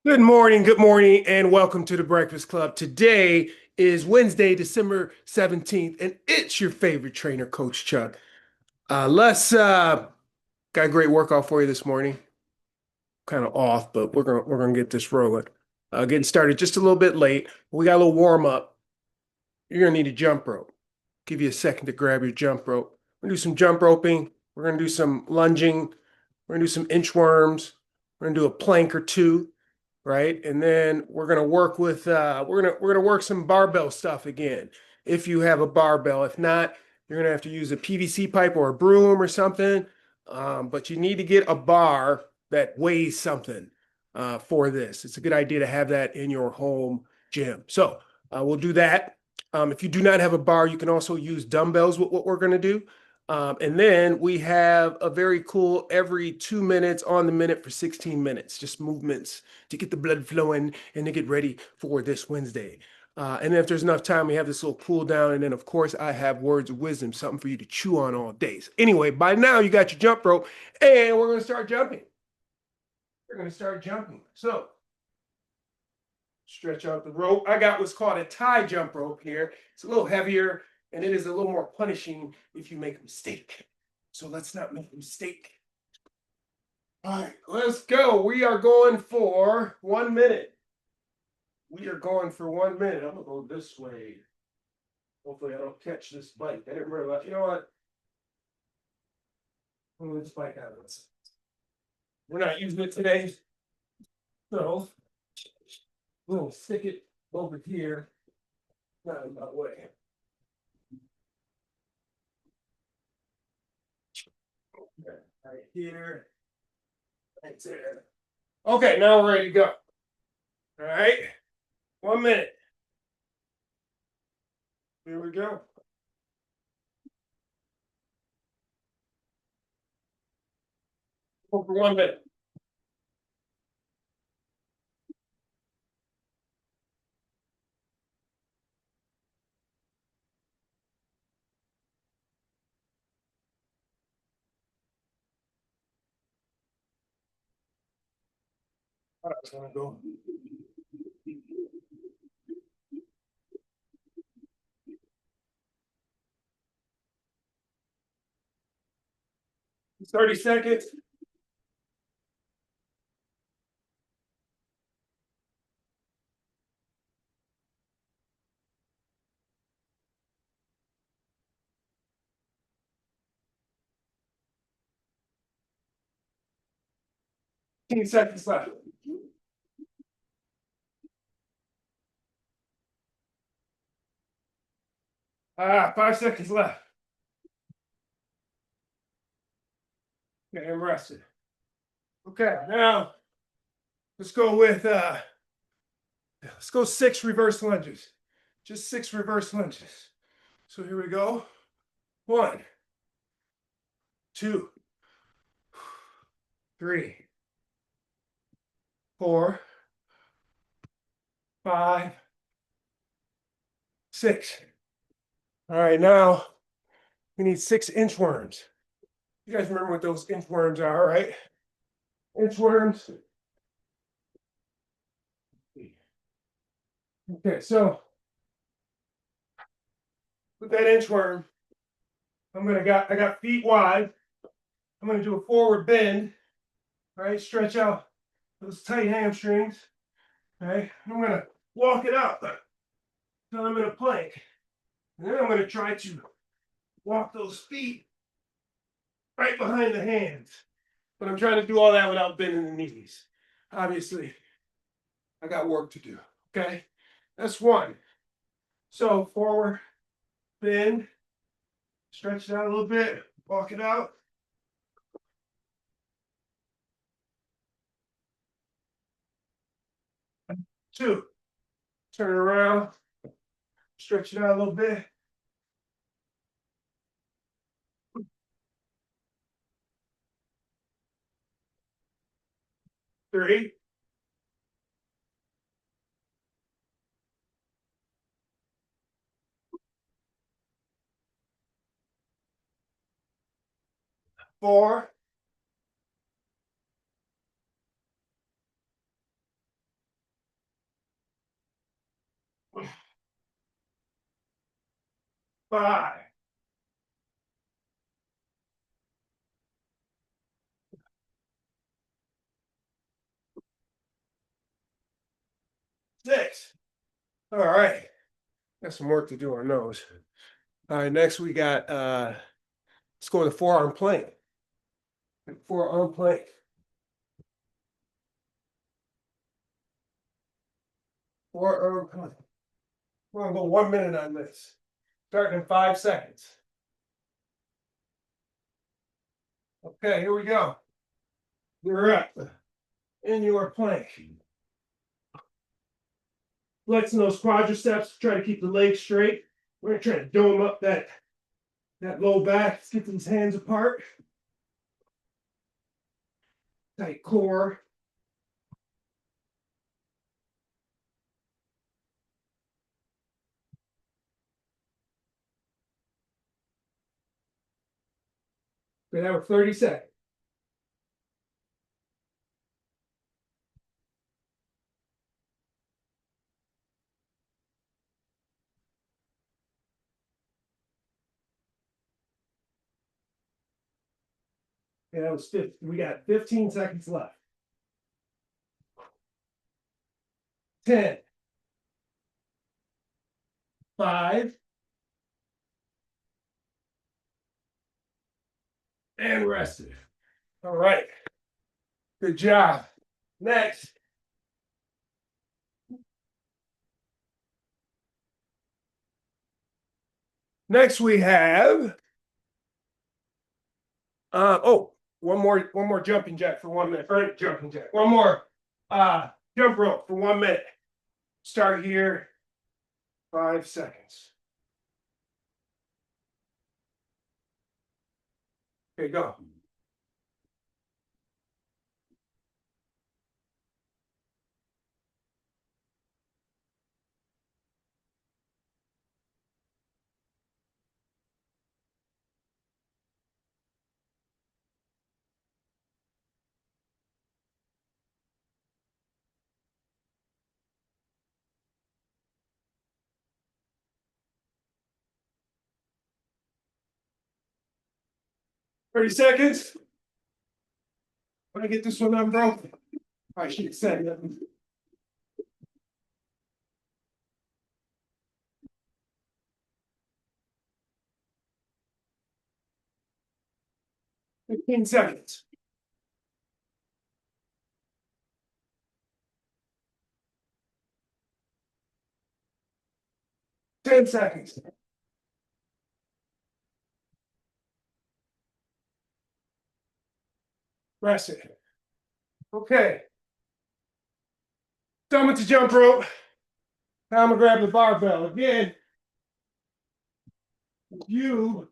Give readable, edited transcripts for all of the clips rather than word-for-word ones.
Good morning, and welcome to the Breakfast Club. Today is Wednesday, December 17th, and it's your favorite trainer, Coach Chuck. Let's got a great workout for you this morning. Kind of off, but we're gonna get this rolling. Getting started just a little bit late. We got a little warm up. You're gonna need a jump rope. Give you a second to grab your jump rope. We're gonna do some jump roping. We're gonna do some lunging. We're gonna do some inchworms. We're gonna do a plank or two, right? And then we're gonna work with we're gonna work some barbell stuff again. If you have a barbell, if not, you're gonna have to use a PVC pipe or a broom or something. But you need to get a bar that weighs something for this. It's a good idea to have that in your home gym. So we'll do that. If you do not have a bar, you can also use dumbbells with what we're going to do. And then we have a very cool every 2 minutes on the minute for 16 minutes, just movements to get the blood flowing and to get ready for this Wednesday. And then if there's enough time, we have this little cool down. And then, of course, I have words of wisdom, something for you to chew on all days. Anyway, by now you got your jump rope, and we're going to start jumping. We're going to start jumping. So stretch out the rope. I got what's called a tie jump rope here. It's a little heavier and it is a little more punishing if you make a mistake. So let's not make a mistake. All right, let's go. We are going for 1 minute. We are going for 1 minute. I'm gonna go this way. Hopefully I don't catch this bike. I didn't realize, you know what? Move this bike out of this. We're not using it today. So we'll stick it over here. Not in my way. Right here. Right there. Okay, now we're ready to go. All right. 1 minute. Here we go. Go for 1 minute. 30 seconds. Seconds left. 5 seconds left. Okay, I'm rested. Okay, now let's go with let's go 6 reverse lunges. Just 6 reverse lunges. So here we go. 1, 2, 3, 4, 5, 6. All right, now we need 6 inchworms. You guys remember what those inchworms are, right? Inchworms. Okay, so with that inchworm, I got feet wide. I'm gonna do a forward bend. All right, stretch out those tight hamstrings. All right, I'm gonna walk it up until I'm in a plank. And then I'm gonna try to walk those feet right behind the hands. But I'm trying to do all that without bending the knees. Obviously, I got work to do. Okay, that's one. So forward, bend, stretch it out a little bit, walk it out. 2, turn around, stretch it out a little bit. 3, 4, 5, 6. All right. Got some work to do on those. All right, next we got let's go to forearm plank. Forearm plank. Forearm plank. We're gonna go 1 minute on this. Starting in 5 seconds. Okay, here we go. You're up in your plank. Flexing those quadriceps, try to keep the legs straight. We're gonna try to dome up that low back. Let's get these hands apart. Tight core. Okay, that was 30 seconds. Okay, that was 50. We got 15 seconds left. 10, 5, and rested. All right. Good job. Next. Next we have one more jumping jack for 1 minute. Or jumping jack. One more jump rope for 1 minute. Start here. 5 seconds. Okay, go. Thirty seconds. Want to get this one unbroken? I should have said that. 15 seconds. 10 seconds. Rest it. Okay. Done with the jump rope. Now I'm gonna grab the barbell. Again, if you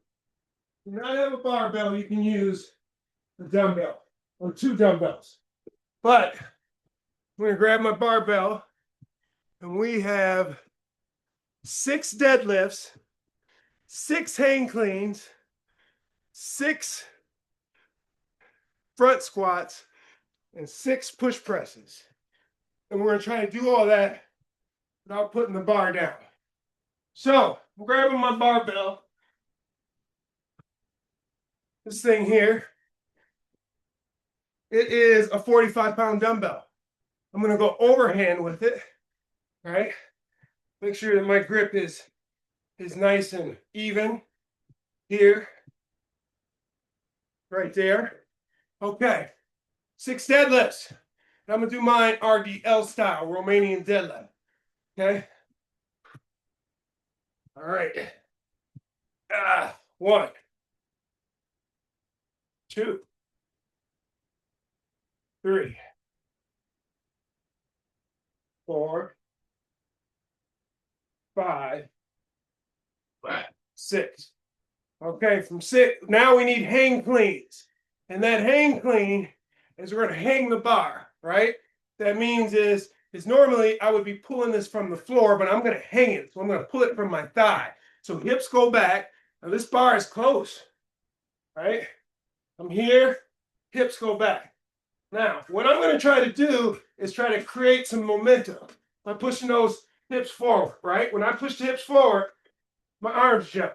do not have a barbell, you can use a dumbbell or 2 dumbbells. But I'm gonna grab my barbell and we have 6 deadlifts, 6 hang cleans, 6 front squats, and 6 push presses. And we're gonna try to do all that without putting the bar down. So I'm grabbing my barbell. This thing here, it is a 45-pound dumbbell. I'm gonna go overhand with it. All right. Make sure that my grip is nice and even here, right there. Okay. 6 deadlifts. And I'm gonna do mine RDL style, Romanian deadlift. Okay. All right. 1, 2, 3, 4, 5, 6. Okay, from 6, now we need hang cleans. And that hang clean is we're gonna hang the bar, right? That means is normally I would be pulling this from the floor, but I'm gonna hang it. So I'm gonna pull it from my thigh. So hips go back. Now this bar is close, right? I'm here, hips go back. Now, what I'm gonna try to do is try to create some momentum by pushing those hips forward, right? When I push the hips forward, my arms jump,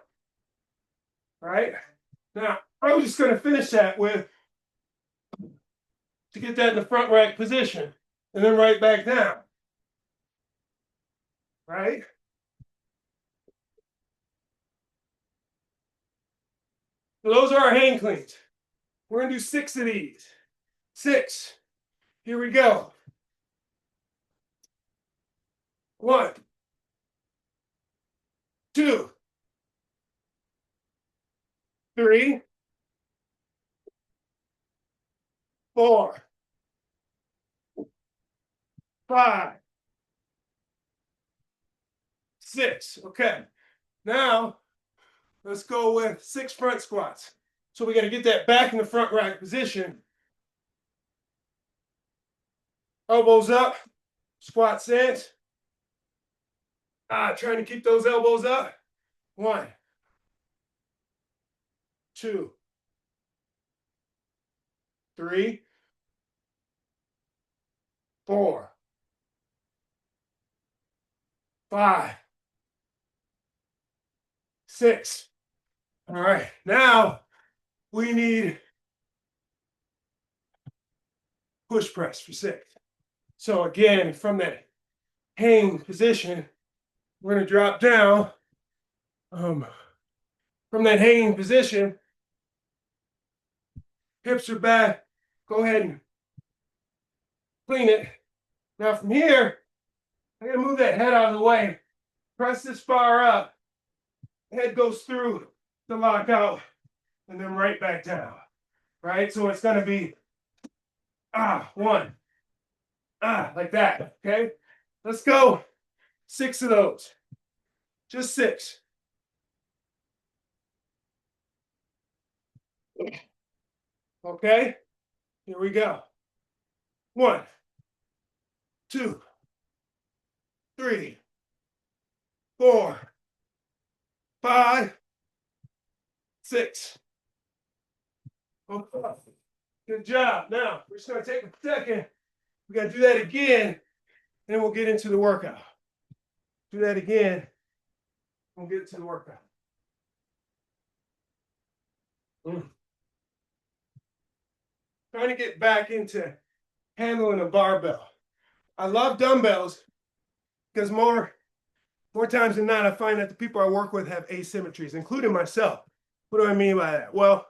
right? Now, I'm just going to finish that with, to get that in the front rack position, and then right back down, right? So those are our hang cleans. We're going to do 6 of these. 6. Here we go. 1, 2, 3, 4, 5, 6. Okay. Now, let's go with 6 front squats. So we got to get that back in the front rack position. Elbows up, squat stance. Trying to keep those elbows up. 1, 2, 3, 4, 5, 6. All right, now we need push press for 6. So again, from that hang position, we're going to drop down. From that hanging position, hips are back. Go ahead and clean it. Now from here, I'm going to move that head out of the way. Press this bar up. Head goes through the lockout and then right back down. Right? So it's going to be 1, like that. Okay? Let's go 6 of those. Just 6. Okay? Here we go. 1, 2, 3, 4, 5, 6. Okay. Good job. Now, we're just going to take a second. We got to do that again, and then we'll get into the workout. Do that again. We'll get into the workout. Trying to get back into handling a barbell. I love dumbbells because more times than not, I find that the people I work with have asymmetries, including myself. What do I mean by that? Well,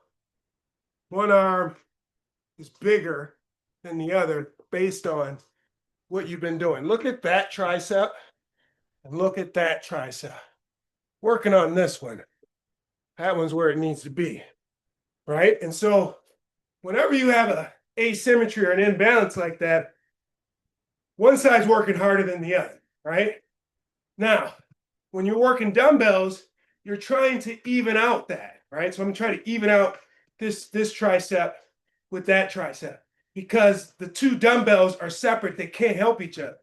one arm is bigger than the other based on what you've been doing. Look at that tricep and look at that tricep. Working on this one. That one's where it needs to be, right? And so whenever you have a asymmetry or an imbalance like that, one side's working harder than the other, right? Now, when you're working dumbbells, you're trying to even out that, right? So I'm trying to even out this tricep with that tricep because the two dumbbells are separate. They can't help each other.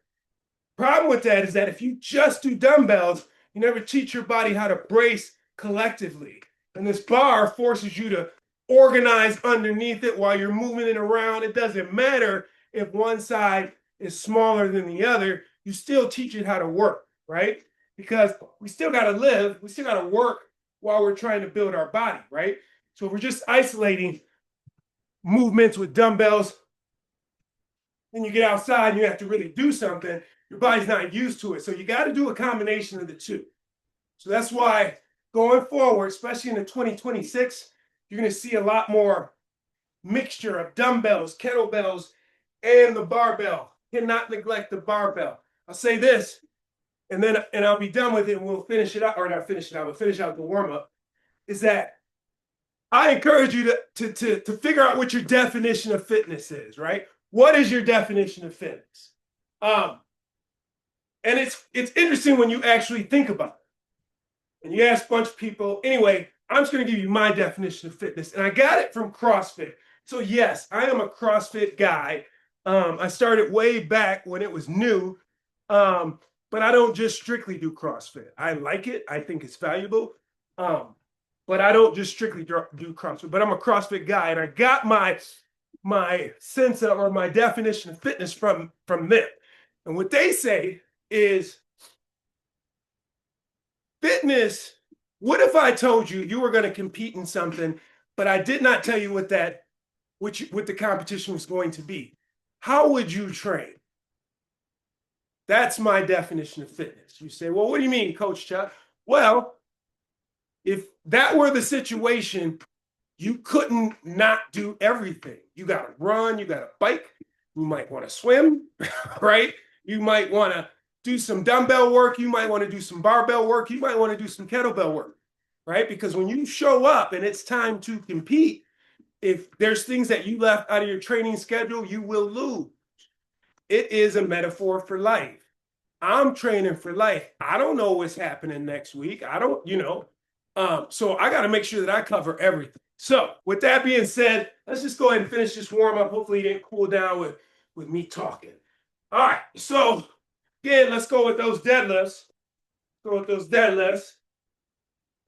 Problem with that is that if you just do dumbbells, you never teach your body how to brace collectively. And this bar forces you to organize underneath it while you're moving it around. It doesn't matter if one side is smaller than the other. You still teach it how to work, right? Because we still got to live. We still got to work while we're trying to build our body, right? So if we're just isolating movements with dumbbells, then you get outside and you have to really do something. Your body's not used to it. So you got to do a combination of the two. So that's why going forward, especially in the 2026, you're going to see a lot more mixture of dumbbells, kettlebells, and the barbell. Cannot neglect the barbell. I'll say this, and I'll be done with it, and we'll finish it out, or not finish it out, but finish out the warm-up, is that I encourage you to figure out what your definition of fitness is, right? What is your definition of fitness? And it's interesting when you actually think about it. And you ask a bunch of people. Anyway, I'm just going to give you my definition of fitness. And I got it from CrossFit. So yes, I am a CrossFit guy. I started way back when it was new. But I don't just strictly do CrossFit. I like it. I think it's valuable. But I don't just strictly do CrossFit. But I'm a CrossFit guy. And I got my sense of, or my definition of fitness from them. And what they say is fitness, what if I told you you were going to compete in something, but I did not tell you what the competition was going to be? How would you train? That's my definition of fitness. You say, well, what do you mean, Coach Chuck? Well, if that were the situation, you couldn't not do everything. You got to run, you got to bike, you might want to swim, right? You might want to do some dumbbell work, you might want to do some barbell work, you might want to do some kettlebell work, right? Because when you show up and it's time to compete, if there's things that you left out of your training schedule, you will lose. It is a metaphor for life. I'm training for life. I don't know what's happening next week. I don't, so I got to make sure that I cover everything. So with that being said, let's just go ahead and finish this warm up. Hopefully you didn't cool down with me talking. All right. So again, let's go with those deadlifts. Go with those deadlifts.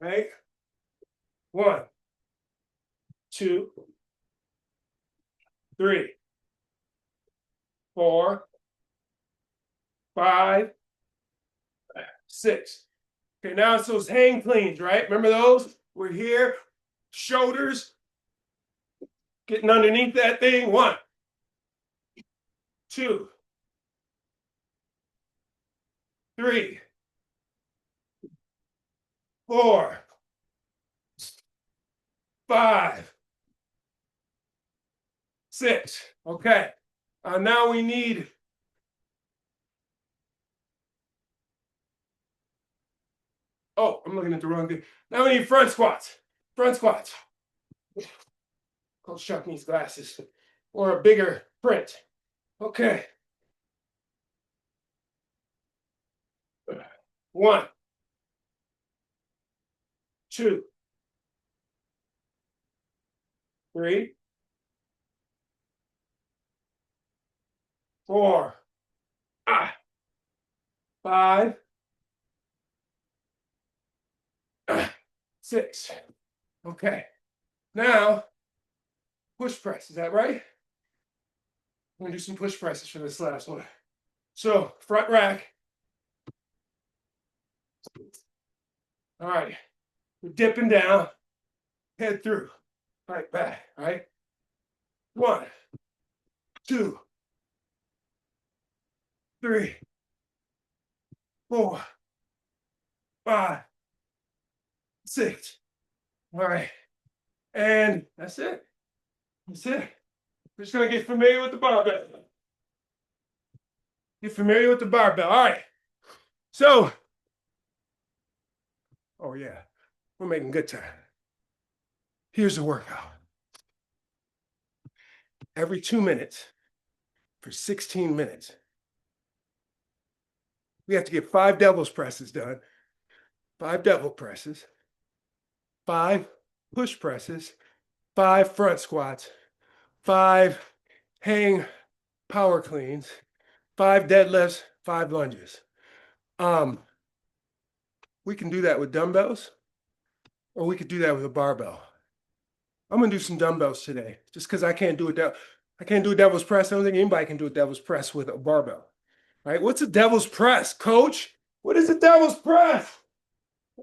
Right? 1, 2, 3, 4, 5, 6. Okay, now it's those hang cleans, right? Remember those? We're here, shoulders, getting underneath that thing. 1, 2, 3, 4, 5, 6. Okay. Now we need I'm looking at the wrong thing. Now we need front squats. Front squats. Coach Chuck needs glasses or a bigger print. Okay. 1, 2, 3, 4, 5, 6. Okay. Now, push press. Is that right? I'm going to do some push presses for this last one. So, front rack. All right. We're dipping down. Head through. Right back. All right. 1, 2, 3, 4, 5, 6. All right. And that's it. That's it. We're just going to get familiar with the barbell. Get familiar with the barbell. All right. So, oh yeah, we're making good time. Here's the workout. Every 2 minutes for 16 minutes. We have to get 5 devil's presses done. 5 devil presses. 5 push presses. 5 front squats. 5 hang power cleans. 5 deadlifts. 5 lunges. We can do that with dumbbells, or we could do that with a barbell. I'm gonna do some dumbbells today, just because I can't do a devil's press. I don't think anybody can do a devil's press with a barbell. Right? What's a devil's press, coach? What is a devil's press?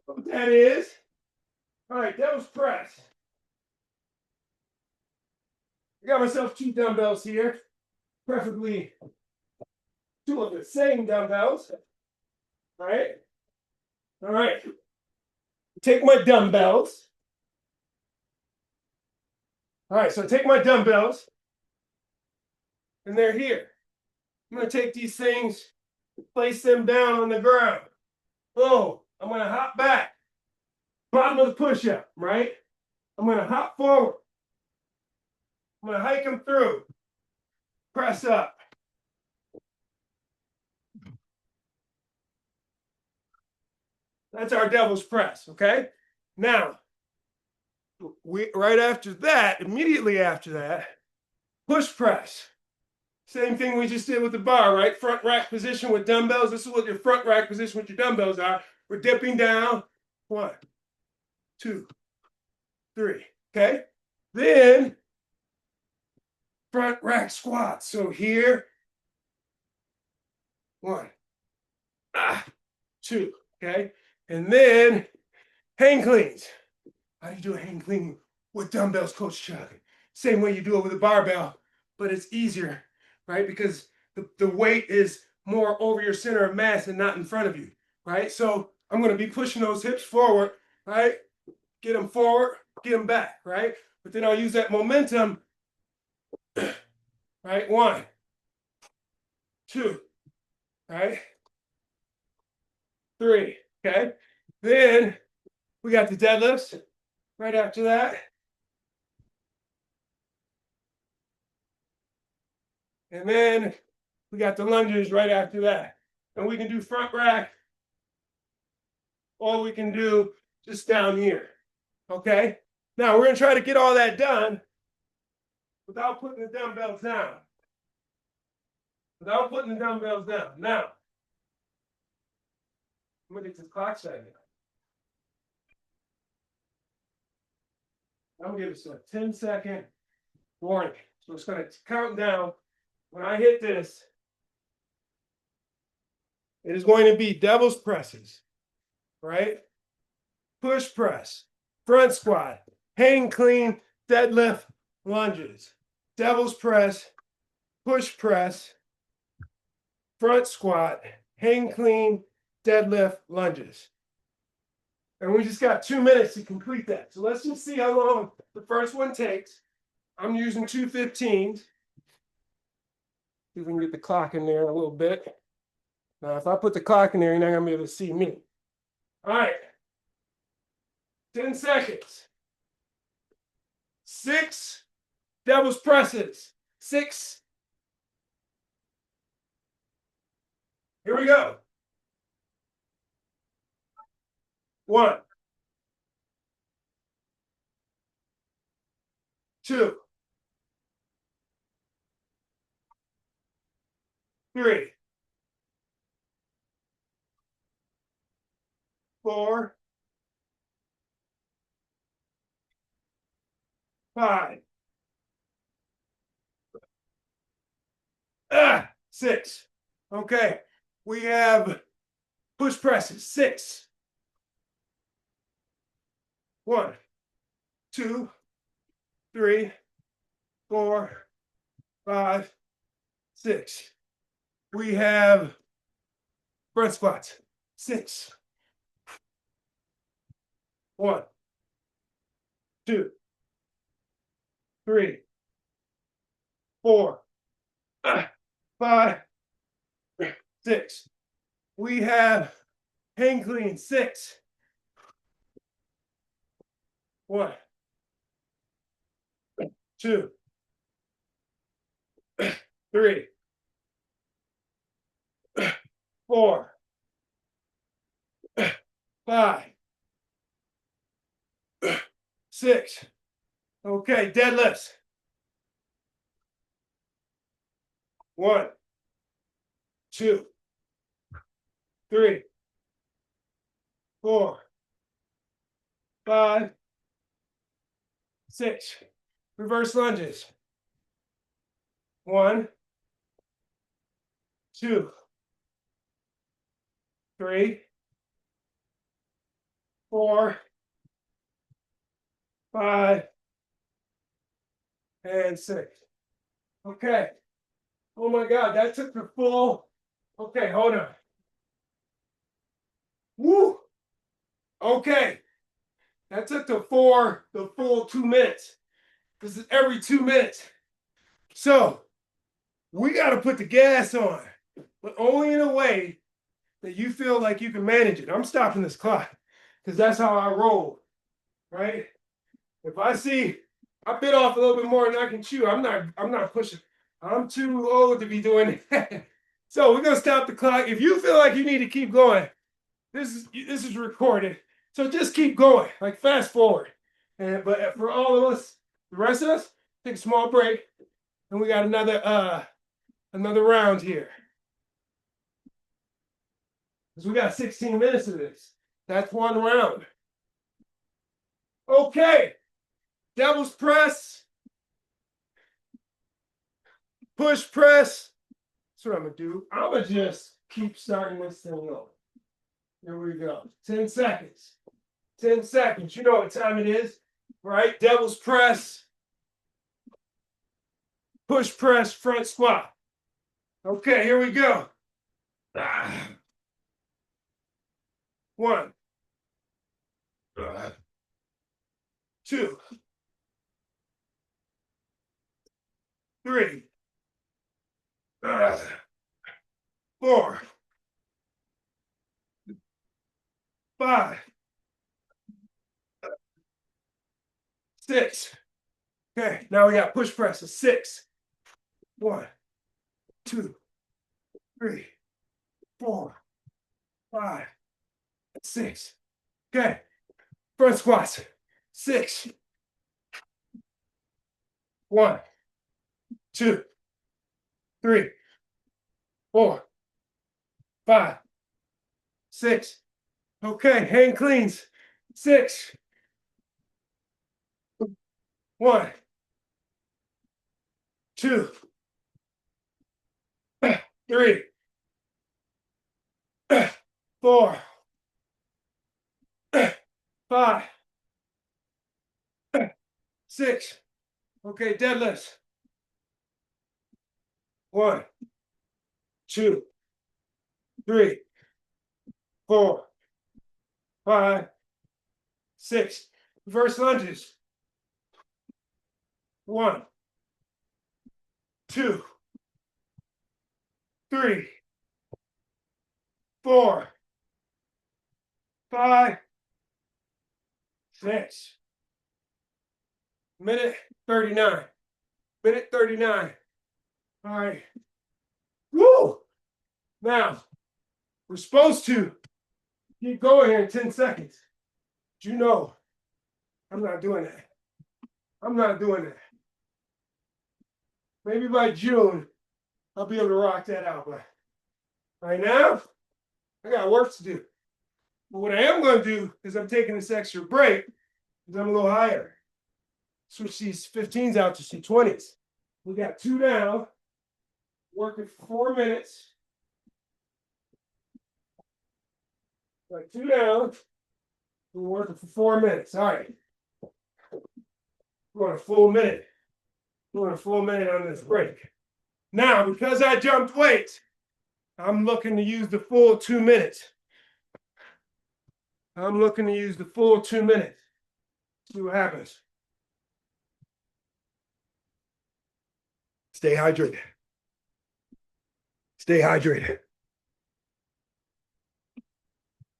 What that is? All right, devil's press. I got myself 2 dumbbells here, preferably 2 of the same dumbbells. All right. All right. Take my dumbbells. All right, so take my dumbbells, and they're here. I'm going to take these things, place them down on the ground. Oh, I'm going to hop back. Bottom of the push-up, right? I'm going to hop forward. I'm going to hike them through. Press up. That's our devil's press, okay? Now, right after that, immediately after that, push press. Same thing we just did with the bar, right? Front rack position with dumbbells. This is what your front rack position with your dumbbells are. We're dipping down. 1, 2, 3. Okay? Then front rack squats. So here, 1, 2. Okay? And then hang cleans. How do you do a hang clean with dumbbells, Coach Chuck? Same way you do it with a barbell, but it's easier, right? Because the weight is more over your center of mass and not in front of you, right? So I'm going to be pushing those hips forward, right? Get them forward, get them back, right? But then I'll use that momentum, right? 1, 2, right? 3, okay? Then we got the deadlifts right after that. And then we got the lunges right after that. And we can do front rack, or we can do just down here, okay? Now, we're going to try to get all that done without putting the dumbbells down. Without putting the dumbbells down. Now, I'm going to get this clock set here. I'm going to give us a 10-second warning. So it's going to count down. When I hit this, it is going to be devil's presses, right? Push press, front squat, hang clean, deadlift, lunges, devil's press, push press, front squat, hang clean, deadlift, lunges. And we just got 2 minutes to complete that. So let's just see how long the first one takes. I'm using 2:15. See if we can get the clock in there a little bit. Now, if I put the clock in there, you're not going to be able to see me. All right. 10 seconds. 6 devil's presses. 6. Here we go. 1, 2, 3, 4, 5, 6. Okay, we have push presses. 6. 1, 2, 3, 4, 5, 6. We have front squats. 6. 1, 2, 3, 4, 5, 6. We have hang clean. 6. 1, 2, 3, 4, 5, 6. Okay, deadlifts. 1, 2, 3, 4, 5, 6. Reverse lunges. 1, 2, 3, 4, 5, and 6. Okay. Oh my God, that took the full. Okay, hold on. Woo. Okay. That took the full 2 minutes. This is every 2 minutes. So we got to put the gas on, but only in a way that you feel like you can manage it. I'm stopping this clock because that's how I roll, right? If I see I bit off a little bit more than I can chew, I'm not pushing. I'm too old to be doing it. So we're gonna stop the clock. If you feel like you need to keep going, this is recorded. So just keep going, like fast forward. But for all of us, the rest of us, take a small break, and we got another round here. Because we got 16 minutes of this. That's one round. Okay. Devil's press. Push press. That's what I'm going to do. I'm going to just keep starting this thing over. Here we go. 10 seconds. 10 seconds. You know what time it is, right? Devil's press, push press, front squat. Okay, here we go. 1, 2, 3, 4, 5, 6. Okay, now we got push presses. 6. 1, 2, 3, 4, 5, 6. Okay, front squats. 6. 1, 2, 3, 4, 5, 6. Okay, hang cleans. 6. 1, 2, 3, 4, 5, 6. Okay, deadlifts. 1, 2, 3, 4, 5, 6. Reverse lunges. 1, 2, 3, 4, 5, 6. Minute 39. Minute 39. All right. Woo! Now, we're supposed to keep going here in 10 seconds. But you know, I'm not doing that. I'm not doing that. Maybe by June, I'll be able to rock that out. But right now, I got work to do. But what I am going to do is I'm taking this extra break because I'm a little higher. Switch these 15s out to some 20s. We got 2 down, working for 4 minutes. Like 2 down, we're working for 4 minutes. All right. We're on a full minute. We're on a full minute on this break. Now, because I jumped weights, I'm looking to use the full 2 minutes. I'm looking to use the full 2 minutes. See what happens. Stay hydrated. Stay hydrated.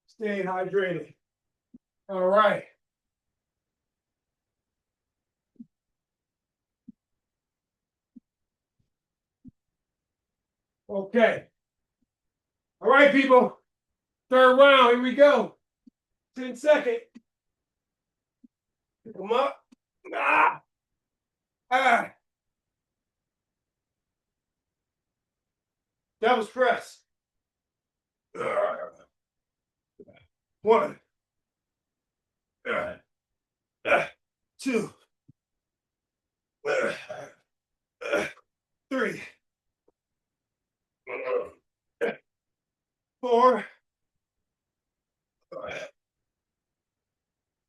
Stay hydrated. All right. Okay. All right, people. Third round. Here we go. 10 seconds. Pick them up. Ah. Ah. Devil's press. 1, 2, 3, 4,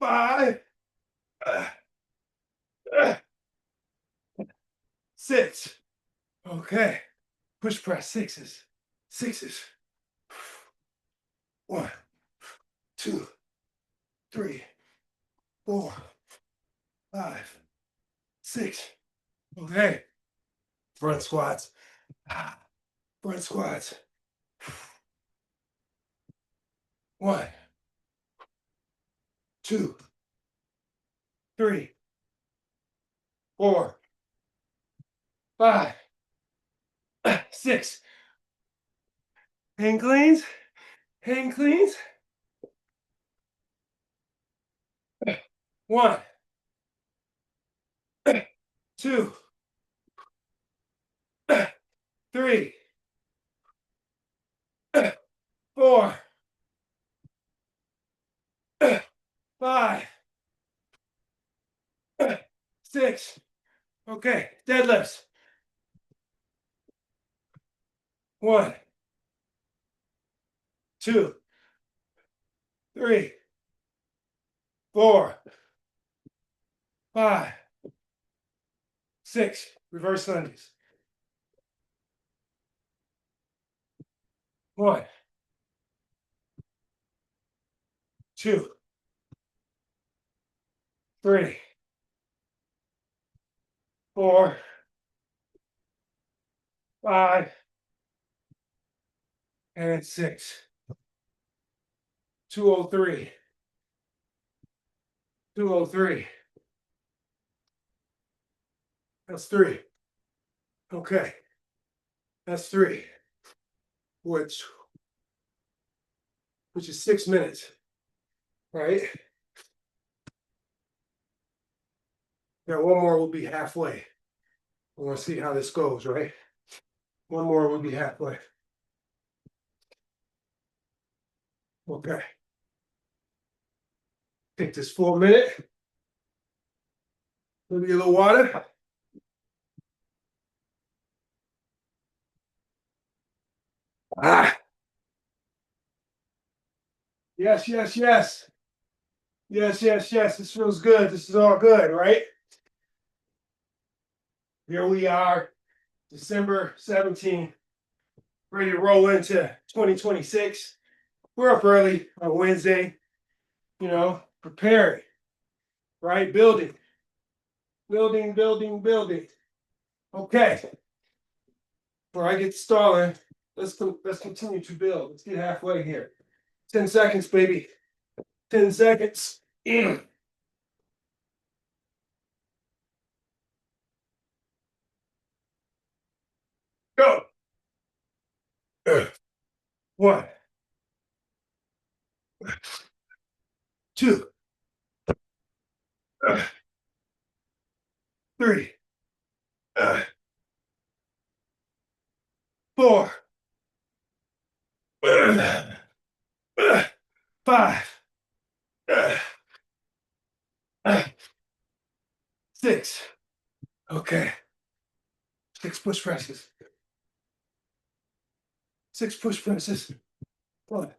5, 6. Okay. Push press 6s. 6s. 1, 2, 3, 4, 5, 6. Okay. Front squats. Front squats. 1, 2, 3, 4, 5, 6. Hang cleans. Hang cleans. 1, 2, 3, 4, 5, 6. Okay, deadlifts. 1, 2, 3, 4, 5, 6. Reverse lunges. 1, 2, 3, 4, 5, and 6. 203. 203. That's 3. Okay. That's 3. Which is 6 minutes. Right? Now one more will be halfway. I want to see how this goes, right? One more will be halfway. Okay. Take this full minute. Maybe a little water. Ah. Yes, yes, yes. Yes, yes, yes. This feels good. This is all good, right? Here we are, December 17th, ready to roll into 2026. We're up early on Wednesday, preparing, right? Building, building, building, building. Okay. Before I get stalling, let's continue to build. Let's get halfway here. 10 seconds, baby. 10 seconds. Go. 1, 2, 3, 4, 5, 6. Okay. 6 push presses. 6 push presses. 1,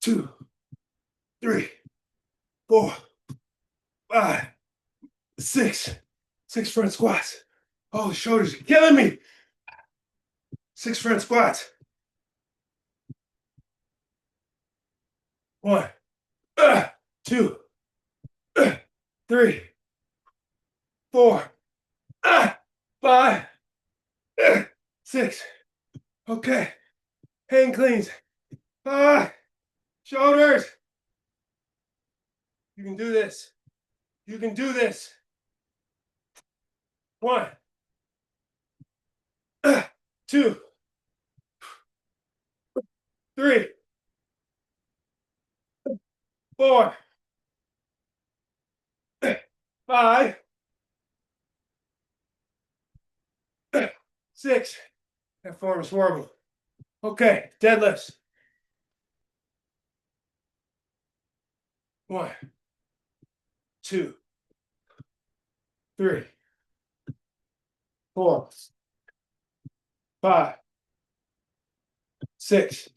2, 3, 4, 5, 6. 6 front squats. Oh, the shoulders are killing me. 6 front squats. 1, 2, 3, 4, 5, 6. Okay. Hang cleans. Shoulders. You can do this. You can do this. 1, 2, 3, 4, 5, 6. That form is horrible. Okay, deadlifts. 1, 2, 3, 4, 5, 6.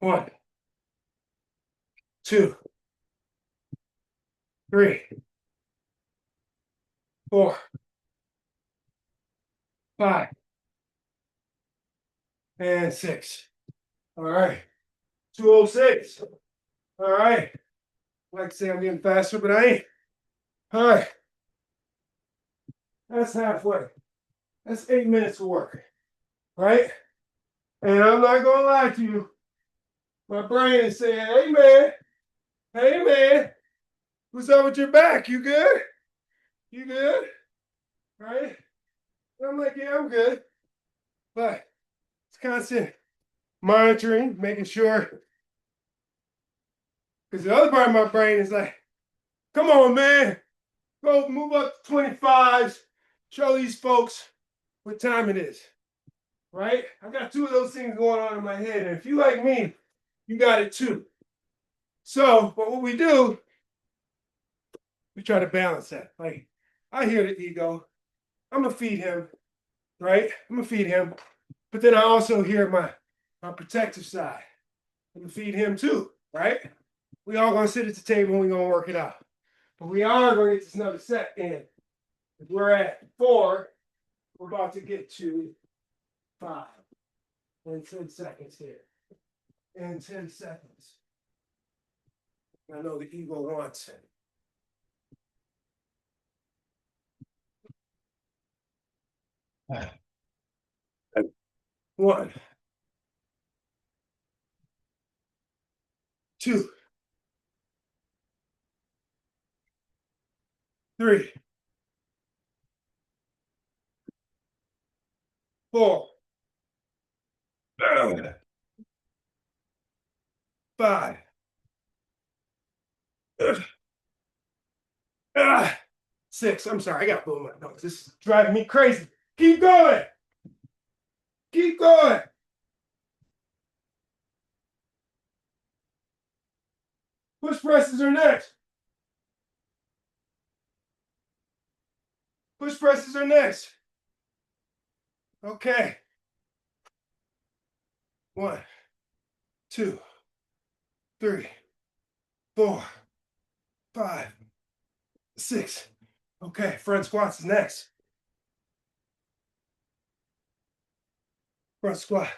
1, 2, 3, 4, 5, and 6. All right. 206. All right. I like to say I'm getting faster, but I ain't. All right. That's halfway. That's 8 minutes of work. Right? And I'm not going to lie to you. My brain is saying, hey, man, what's up with your back? You good? You good? Right? And I'm like, yeah, I'm good. But it's constant monitoring, making sure. Because the other part of my brain is like, come on, man. Go move up to 25s. Show these folks what time it is. Right? I got 2 of those things going on in my head. And if you like me, you got it too. So, but what we do, we try to balance that. Like, I hear the ego. I'm going to feed him. Right? I'm going to feed him. But then I also hear my protective side. I'm gonna feed him too, right? We all gonna sit at the table and we're gonna work it out. But we are gonna get this another set in. If we're at 4, we're about to get to 5 in 10 seconds here. In 10 seconds. I know the ego wants it. One, 2, 3, 4, 5, 6. I'm sorry, I got to blow my nose. This is driving me crazy. Keep going. Keep going. Push presses are next. Push presses are next. Okay. 1, 2, 3, 4, 5, 6. Okay, front squats is next. Front squat.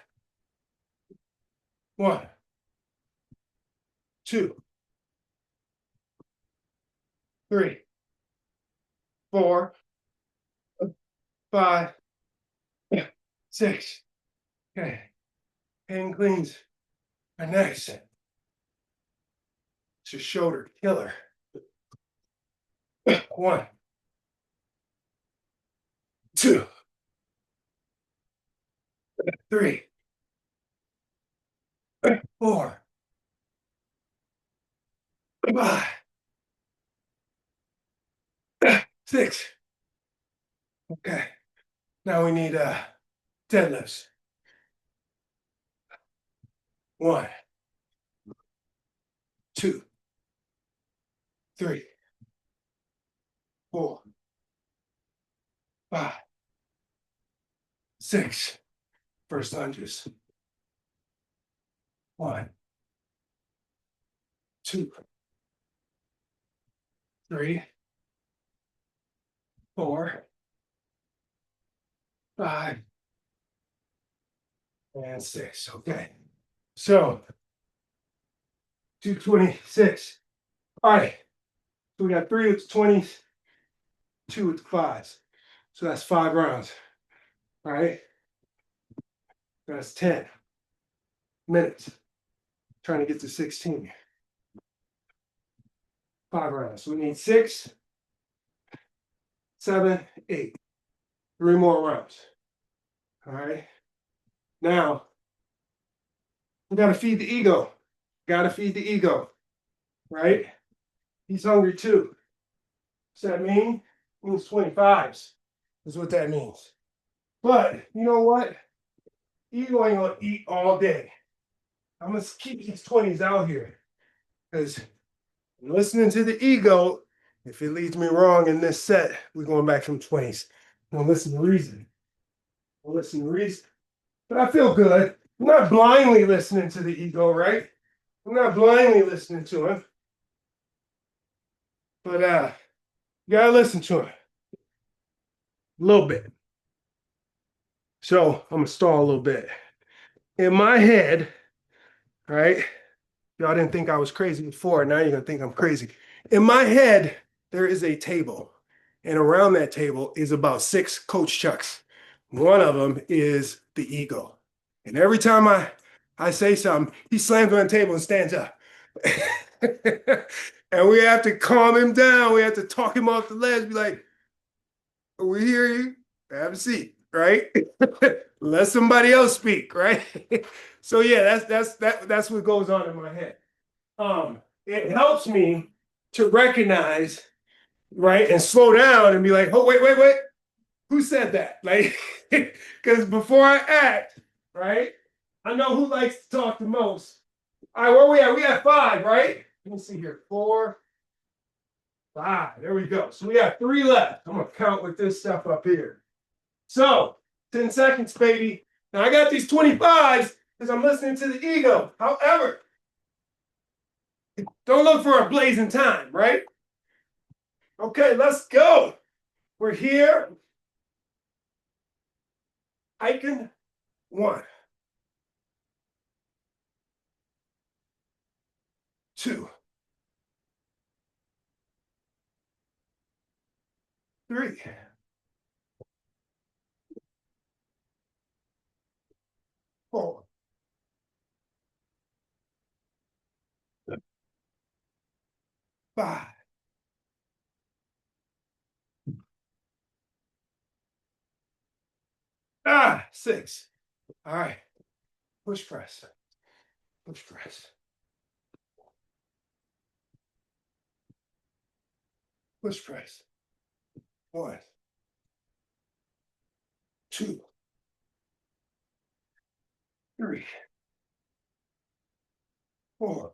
1, 2, 3, 4, 5, 6. Okay. Hang cleans are next. It's your shoulder killer. 1, 2, 3, 4, 5, 6. Okay. Now we need deadlifts. 1, 2, 3, 4, 5, 6. First lunges. 1, 2, 3, 4, 5, and 6. Okay. So 226. All right. So we got 3 with the 20s, 2 with the 5s. So that's 5 rounds. All right. That's 10 minutes. Trying to get to 16. 5 rounds. So we need 6, 7, 8. 3 more rounds. All right. Now, we got to feed the ego. Got to feed the ego. Right? He's hungry too. What's that mean? It means 25s is what that means. But you know what? Ego ain't going to eat all day. I'm going to keep these 20s out here. Because listening to the ego, if it leads me wrong in this set, we're going back from 20s. Now listen to reason. Listen to reason. But I feel good. I'm not blindly listening to the ego, right? I'm not blindly listening to him. But you gotta listen to him. A little bit. So I'm gonna stall a little bit. In my head, right? Y'all didn't think I was crazy before. Now you're gonna think I'm crazy. In my head, there is a table. And around that table is about 6 coach chucks. One of them is the ego. And every time I say something, he slams on the table and stands up. And we have to calm him down. We have to talk him off the ledge, be like, we hear you. Have a seat, right? Let somebody else speak, right? So yeah, that's what goes on in my head. It helps me to recognize, right, and slow down and be like, oh, wait. Who said that? Like, because before I act, right, I know who likes to talk the most. All right, where we at? We at 5, right? Let me see here. 4, 5. There we go. So we have 3 left. I'm gonna count with this stuff up here. So 10 seconds, baby. Now I got these 25s because I'm listening to the ego. However, Don't look for a blazing time, right? Okay, let's go. We're here. Icon 1, 2, 3, 4, 5, 6. All right. Push press. Push press. Push press. 1, 2, 3, 4,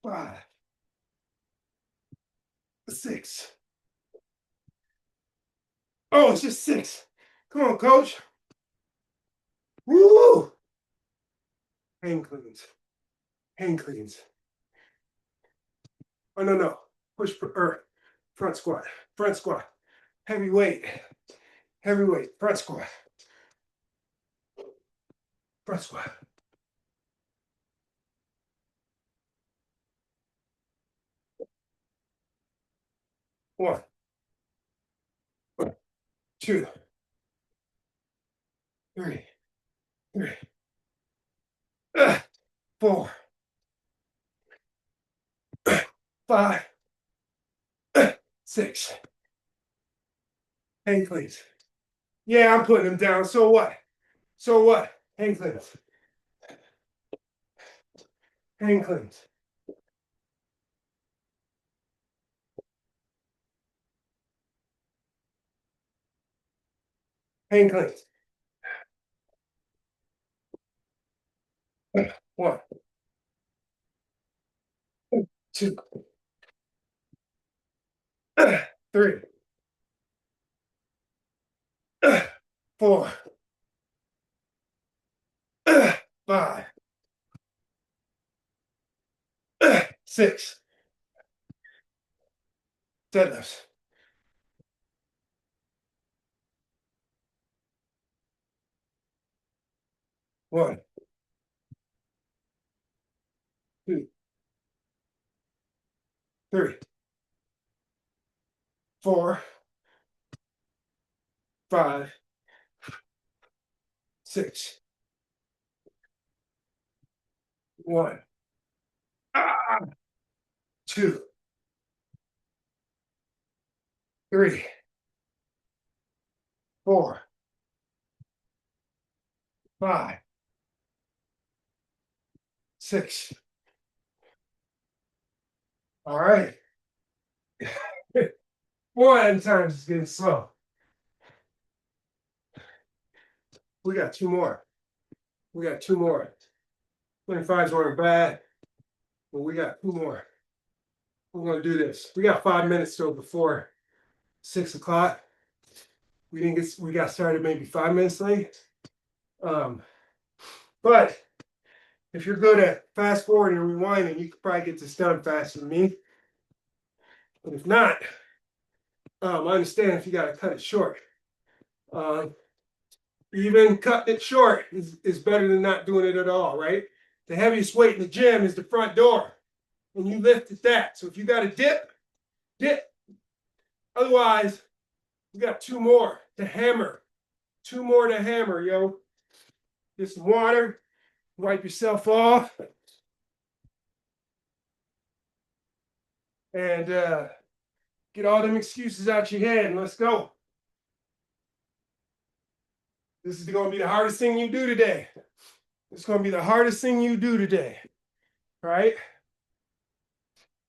5, 6. Oh, it's just 6. Come on, coach. Woo! Hang cleans. Hang cleans. Oh, no, no. Push front squat. Front squat. Heavy weight. Heavy weight. Front squat. Front squat. 1, 2, 3, 4, 5, 6. Hang cleans. Yeah, I'm putting them down. So what? So what? Hang cleans. Hang cleans. Hang cleans. 1, 2, 3, 4, 5, 6. Deadlifts. 1, 2, 3, 4, 5, 6. 1, 2, 3, 4, 5, 6. All right. 4 at a time is getting slow. We got 2 more. We got 2 more. 25s weren't bad, but we got 2 more. We're gonna do this. We got 5 minutes till before 6 o'clock. We got started maybe 5 minutes late. But if you're good at fast forwarding and rewinding, you could probably get this done faster than me. But if not, I understand if you got to cut it short. Even cutting it short is better than not doing it at all, right? The heaviest weight in the gym is the front door, and you lift at that. So if you got to dip, dip. Otherwise, we got 2 more to hammer. 2 more to hammer, yo. Get some water, wipe yourself off, and get all them excuses out your head, and let's go. This is going to be the hardest thing you do today. It's going to be the hardest thing you do today, right?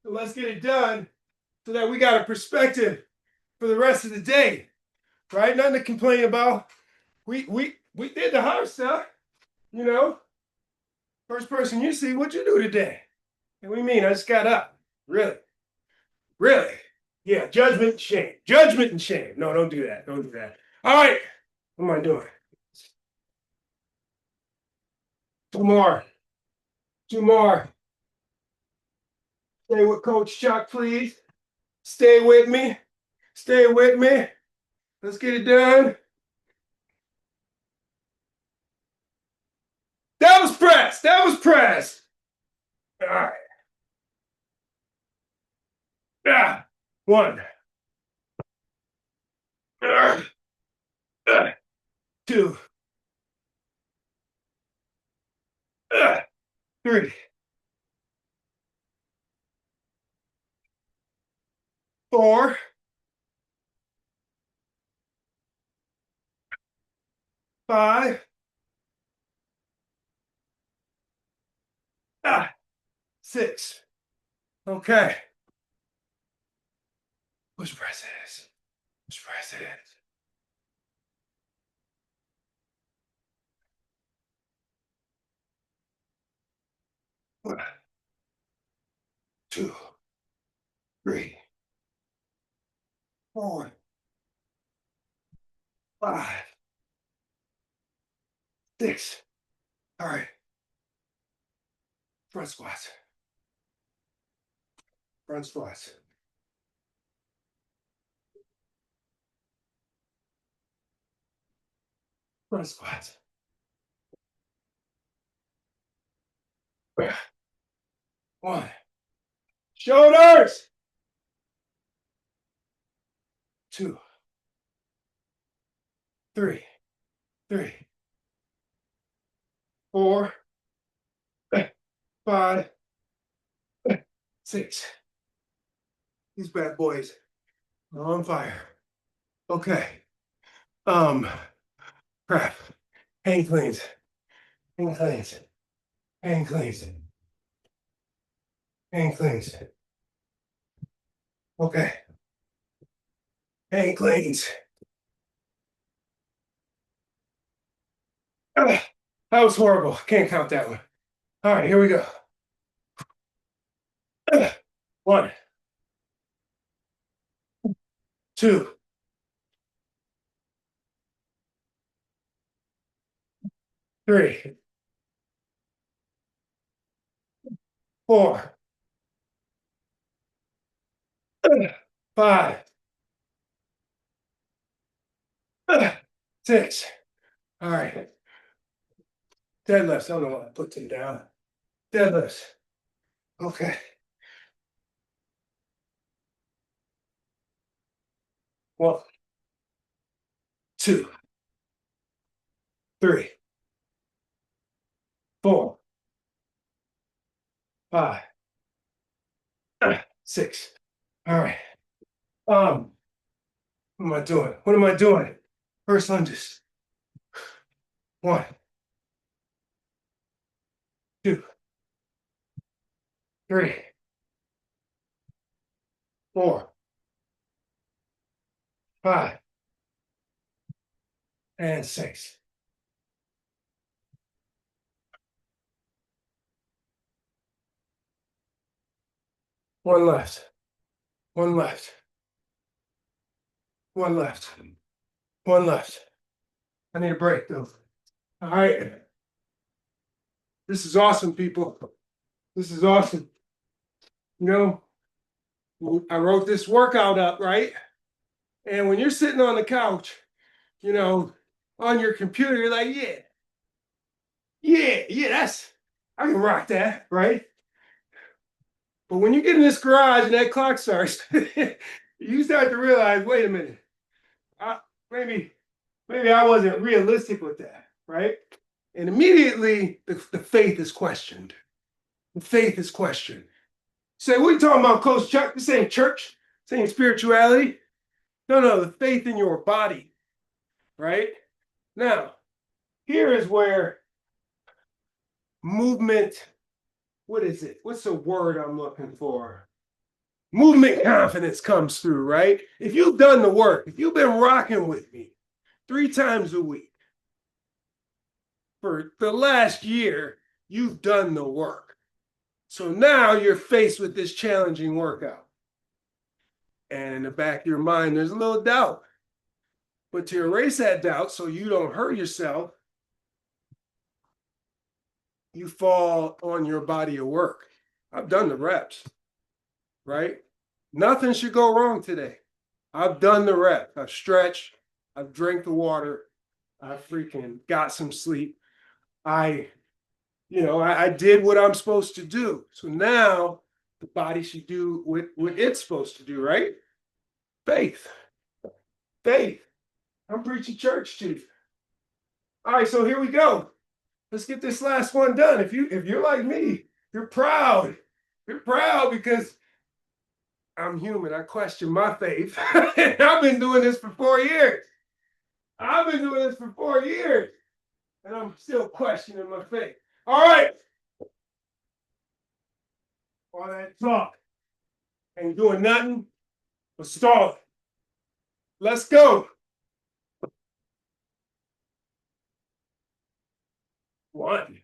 So let's get it done so that we got a perspective for the rest of the day, right? Nothing to complain about. We did the hard stuff, you know. First person you see, what'd you do today? And we mean I just got up. Really? Really? Yeah, judgment and shame. Judgment and shame. No, don't do that. Don't do that. All right. What am I doing? 2 more. Two more. Stay with Coach Chuck, please. Stay with me. Stay with me. Let's get it done. That was press. That was press. All right. Ah, one. Ah, ah, two. Ah, three. Four. Five. Ah, six. Okay. Push press it is. Push press it is. One, two, three, four, five, six. All right. Front squats. Front squats. Front squats. One. Shoulders. Two, three, three, four, five, six. These bad boys are on fire. Okay. Um, crap. Hang cleans. Hang cleans. Hang cleans. Hang cleans. Okay. Hang cleans. That was horrible. Can't count that one. All right, here we go. One, two, three, four, five, six. All right. Deadlifts. I don't know what I put them down. Deadlifts. Okay. One, two, three, four, five, six. All right. What am I doing? What am I doing? First lunges. One, two, three, four, five, and six. One left. One left. One left. One left. I need a break though. All right. This is awesome, people. This is awesome. You know, I wrote this workout up, right? And when you're sitting on the couch, you know, on your computer, you're like, yeah, I can rock that, right? But when you get in this garage and that clock starts, you start to realize, wait a minute, I, maybe I wasn't realistic with that, right? And immediately the faith is questioned. The faith is questioned. Say, what are you talking about, Coach Chuck? This ain't church. This ain't spirituality. No, the faith in your body, right? Now, here is where movement, what is it? What's the word I'm looking for? Movement confidence comes through, right? If you've done the work, if you've been rocking with me 3 times a week for the last year, you've done the work. So now you're faced with this challenging workout. And in the back of your mind, there's a little doubt. But to erase that doubt so you don't hurt yourself, you fall on your body of work. I've done the reps, right? Nothing should go wrong today. I've done the reps. I've stretched. I've drank the water. I freaking got some sleep. I, I did what I'm supposed to do. So now the body should do what it's supposed to do, right? Faith. Faith. I'm preaching church to you. All right, so here we go. Let's get this last one done. If you're like me, you're proud. You're proud because I'm human. I question my faith. And I've been doing this for 4 years. I've been doing this for 4 years. And I'm still questioning my faith. All right. All that talk ain't doing nothing but stalling. Let's go. 1,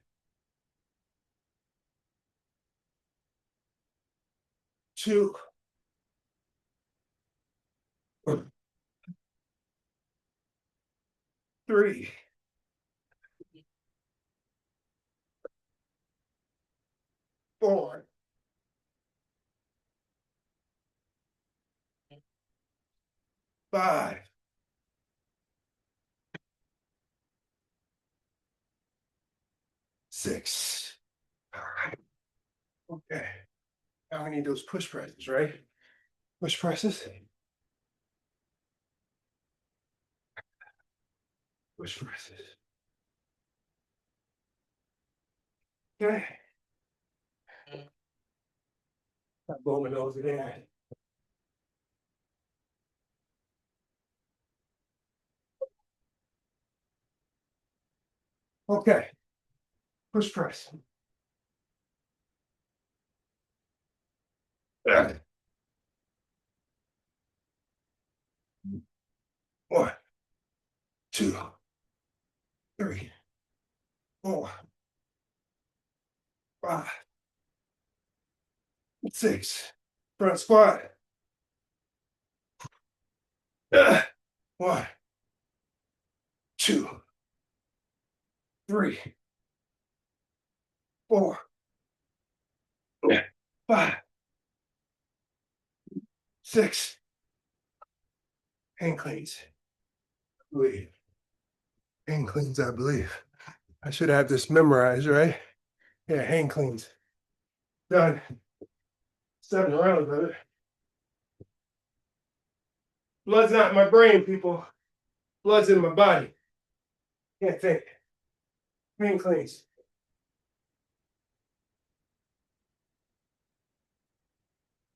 2, 3, 4, 5, 6. All right. Okay. Now we need those push presses, right? Push presses. Push presses. Okay. Not blowing those again. Okay. Push press. 1, 2, 3, 4, 5, 6. Front squat. 1, 2, 3, 4, 5, 6. Hang cleans. I believe. Hang cleans, I believe. I should have this memorized, right? Yeah, hang cleans. Done. 7 rounds of it. Blood's not in my brain, people. Blood's in my body. Can't think. Hang cleans.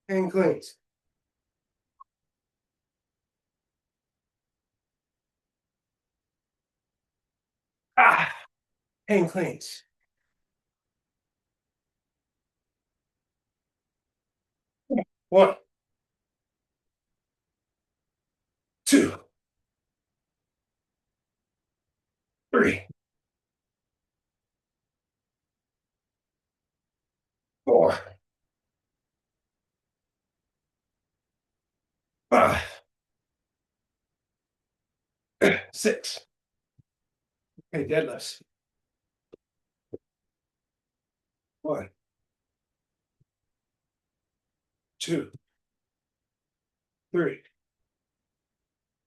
Hang cleans. Ah, hang cleans. 1, 2, 3, 4, 5, 6. Okay, deadlifts. 1, 2, 3,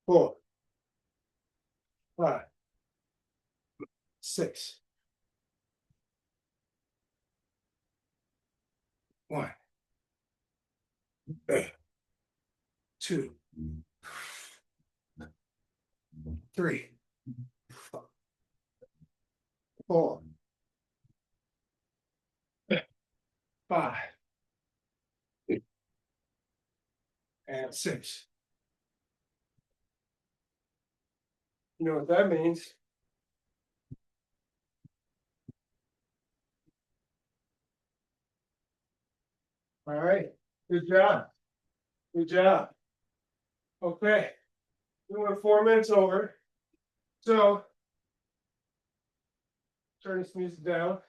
4, 5, 6. 1, 2, 3, 4, 5, and 6. You know what that means? All right. Good job. Good job. Okay. We went 4 minutes over. So turn this music down.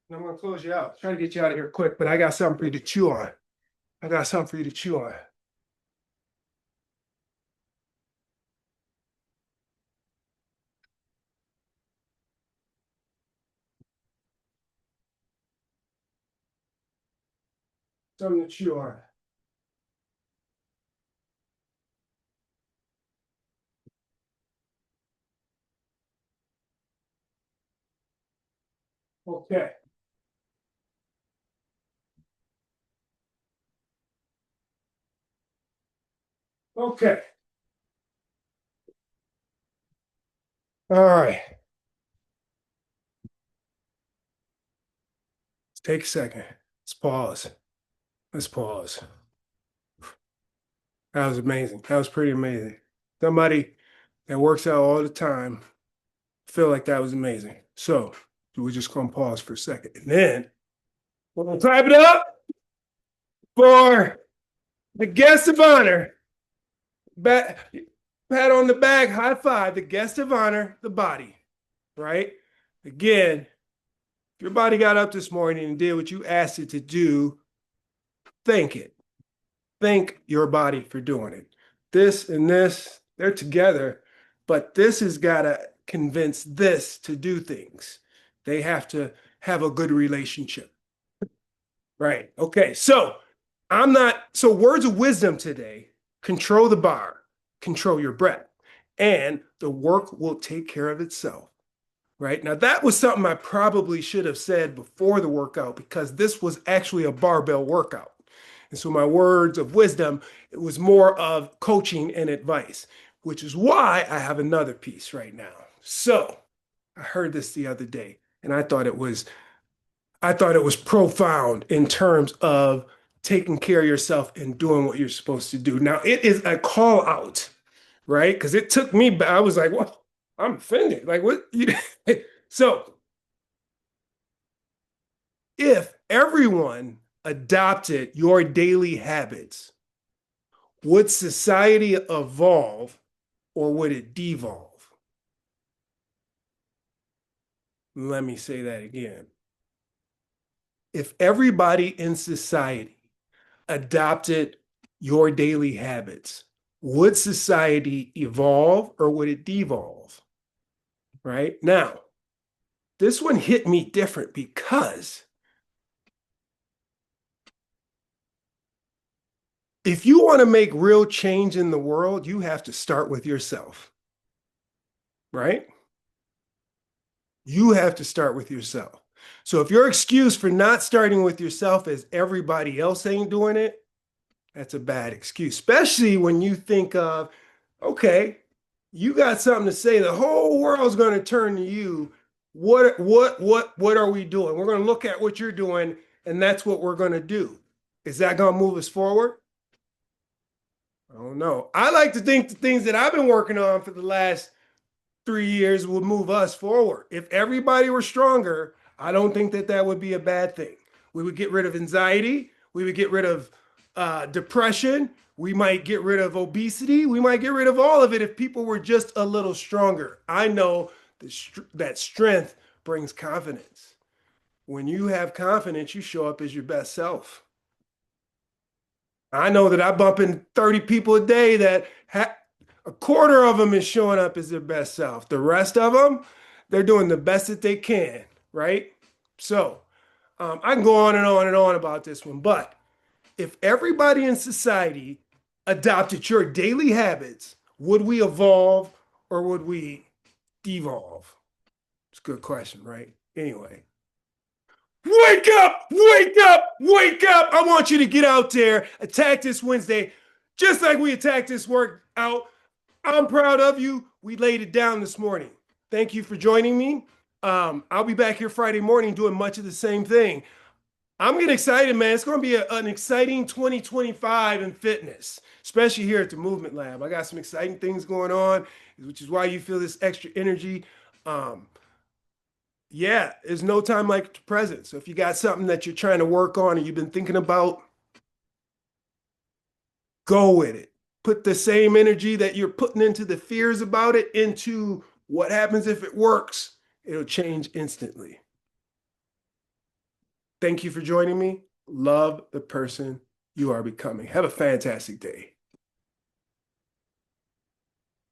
And I'm gonna close you out. Try to get you out of here quick, but I got something for you to chew on. I got something for you to chew on. something that you are. Okay. Okay. All right. Let's take a second. Let's pause. Let's pause. That was amazing. That was pretty amazing. Somebody that works out all the time feel like that was amazing. So we're just gonna pause for a second. And then we're gonna clap it up for the guest of honor. Pat on the back, high five, the guest of honor, the body, right? Again, if your body got up this morning and did what you asked it to do, thank it. Thank your body for doing it. This and this, they're together, but this has got to convince this to do things. They have to have a good relationship. Right. Okay. So I'm not, so words of wisdom today: control the bar, control your breath, and the work will take care of itself. Right. Now, that was something I probably should have said before the workout because this was actually a barbell workout. And so my words of wisdom, it was more of coaching and advice, which is why I have another piece right now. So I heard this the other day and I thought it was profound in terms of taking care of yourself and doing what you're supposed to do. Now, it is a call out, right? Because it took me back. I was like, well, I'm offended. Like, what? So, if everyone adopted your daily habits, would society evolve or would it devolve? Let me say that again. If everybody in society adopted your daily habits, would society evolve or would it devolve? Right now, this one hit me different because if you want to make real change in the world, you have to start with yourself, right? You have to start with yourself. So if your excuse for not starting with yourself is everybody else ain't doing it, that's a bad excuse, especially when you think of, okay, you got something to say, the whole world's going to turn to you. What are we doing? We're going to look at what you're doing, and that's what we're going to do. Is that going to move us forward? I don't know. I like to think the things that I've been working on for the last 3 years would move us forward. If everybody were stronger, I don't think that that would be a bad thing. We would get rid of anxiety. We would get rid of depression. We might get rid of obesity. We might get rid of all of it if people were just a little stronger. I know that strength brings confidence. When you have confidence, you show up as your best self. I know that I bump in 30 people a day that a quarter of them is showing up as their best self. The rest of them, they're doing the best that they can, right? So I can go on and on and on about this one, but if everybody in society adopted your daily habits, would we evolve or would we devolve? It's a good question, right? Anyway, wake up, wake up, wake up. I want you to get out there, attack this Wednesday, just like we attacked this workout. I'm proud of you. We laid it down this morning. Thank you for joining me. I'll be back here Friday morning doing much of the same thing. I'm getting excited, man. It's going to be an exciting 2025 in fitness, especially here at the Movement Lab. I got some exciting things going on, which is why you feel this extra energy. Um, yeah, there's no time like the present. So if you got something that you're trying to work on and you've been thinking about, go with it. Put the same energy that you're putting into the fears about it into what happens if it works. It'll change instantly. Thank you for joining me. Love the person you are becoming. Have a fantastic day.